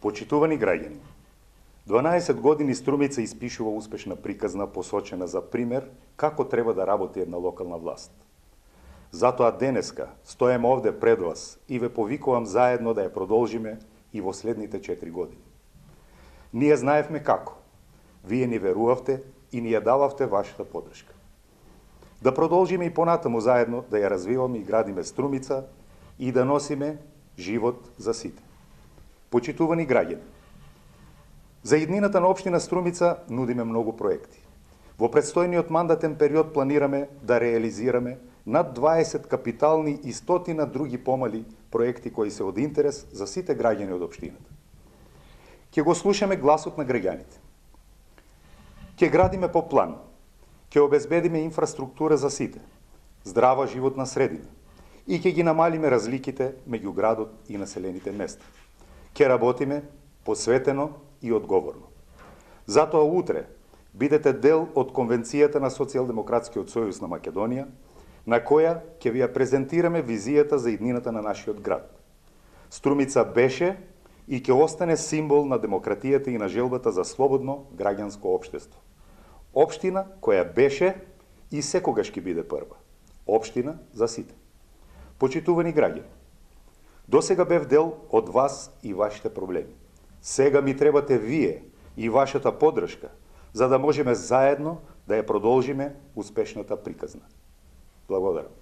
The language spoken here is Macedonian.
Почитувани граѓани, 12 години Струмица испишува успешна приказна посочена за пример како треба да работи една локална власт. Затоа денеска стоем овде пред вас и ве повикувам заедно да ја продолжиме и во следните 4 години. Ние знаевме како. Вие ни верувавте и ни ја дававте вашата подршка. Да продолжиме и понатаму заедно да ја развиваме и градиме Струмица и да носиме живот за сите. Почитувани граѓани, за иднината на општина Струмица нудиме многу проекти. Во предстојниот мандатен период планираме да реализираме над 20 капитални и стотина други помали проекти кои се од интерес за сите граѓани од општината. Ќе го слушаме гласот на граѓаните. Ќе градиме по план, ќе обезбедиме инфраструктура за сите, здрава животна средина и ќе ги намалиме разликите меѓу градот и населените места. Ќе работиме посветено и одговорно. Затоа утре бидете дел од Конвенцијата на Социјалдемократскиот сојуз на Македонија, на која ќе ви ја презентираме визијата за иднината на нашиот град. Струмица беше и ќе остане символ на демократијата и на желбата за слободно граѓанско општество. Општина која беше и секогаш ќе биде прва. Општина за сите. Почитувани граѓани, досега бев дел од вас и вашите проблеми. Сега ми требате вие и вашата поддршка, за да можеме заедно да ја продолжиме успешната приказна. Благодарам.